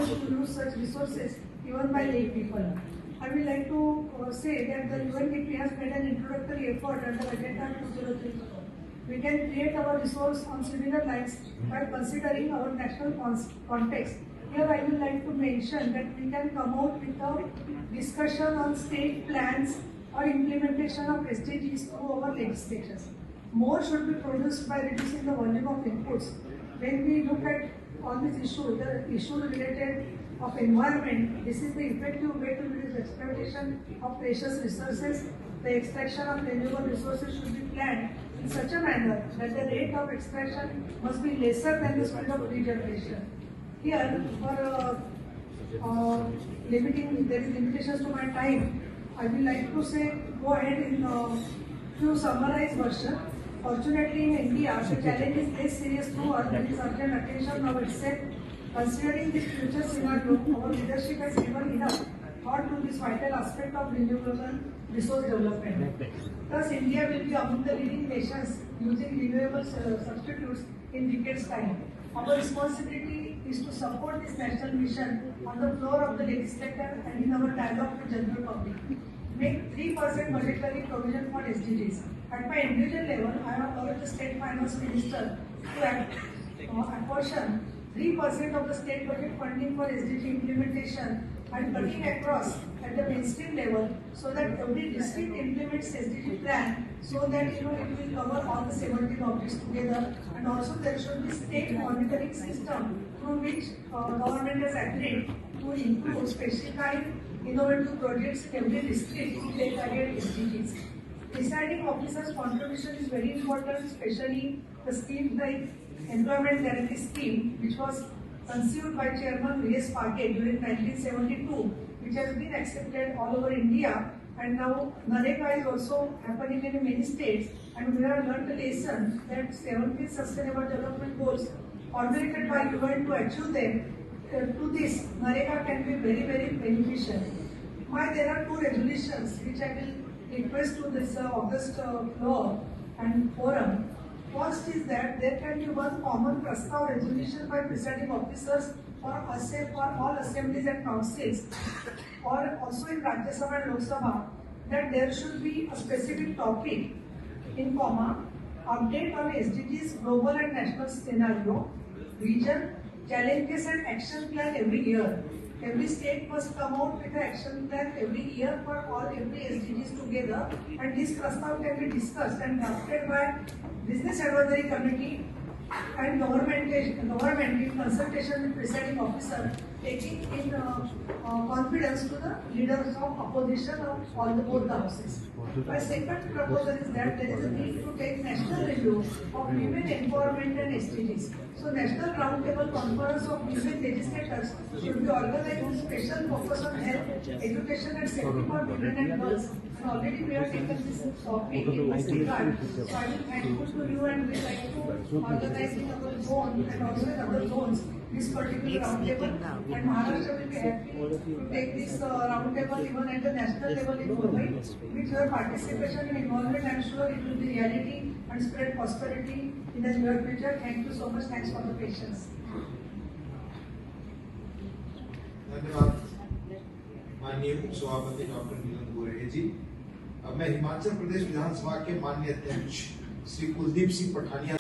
to use such resources even by lay people. I would like to say that the UNDP has made an introductory effort under Agenda 203. We can create our resource on similar lines by considering our national context. Here I would like to mention that we can come out with a discussion on state plans or implementation of SDGs through our legislation. More should be produced by reducing the volume of inputs. When we look at all these issues, the issue related of environment, this is the effective way to reduce exploitation of precious resources. The extraction of renewable resources should be planned in such a manner that the rate of extraction must be lesser than the speed of regeneration. Here, for there is limitations to my time, I will like to say, go ahead in few summarized version. Fortunately, in India, the challenge is less serious to us than is urgent attention now itself. Considering this future scenario, our leadership has given enough thought to this vital aspect of renewable resource development. Thus, India will be among the leading nations using renewable substitutes in decades' time. Our responsibility is to support this national mission on the floor of the legislature and in our dialogue with general public. Make 3% budgetary provision for SDGs. At my individual level, I have urged the State Finance Minister to apportion 3% of the state budget funding for SDG implementation and cutting across at the mainstream level so that every district implements SDG plan so that it will cover all the 17 objects together, and also there should be state monitoring system through which government has agreed to include specified innovative projects in every district to take target SDGs. Deciding officers' contribution is very important, especially the schemes like Employment Guarantee Scheme, which was conceived by Chairman V.S. Phage during 1972, which has been accepted all over India, and now NREGA is also happening in many states, and we have learned the lesson that 17 Sustainable Development Goals formulated by UN to achieve them. To this, NREGA can be very, very beneficial. There are two resolutions which I will request to this August floor and forum. First is that there can be one common Prastav resolution by presiding officers for all assemblies and councils, or also in Rajya Sabha and Lok Sabha, that there should be a specific topic in comma, update on SDGs global and national scenario, vision, challenges and action plan every year. Every state must come out with an action plan every year for every SDGs together, and this Prastav can be discussed and drafted by Business Advisory Committee and government in consultation with presiding officer, taking in confidence to the leaders of opposition of both the houses. My second proposal is that there is a need to take national review of women empowerment and SDGs. So, National Roundtable Conference of Women Legislators should be organized with special focus on health, education and safety for women and girls. And already we have taken this topic in this regard. So, I will thankful to you, and we like to organize in our zone and also in other zones this particular roundtable. And Maharashtra will be happy to take this roundtable even at the national level in Mumbai. With your participation and involvement, I am sure it will be reality and spread prosperity in the near future. Thank you so much. Thanks for the patience. धन्यवाद माननीय सभापति doctor नीलम गोरे जी। अब मैं हिमाचल प्रदेश विधानसभा के माननीय अध्यक्ष श्री कुलदीप सिंह पठानिया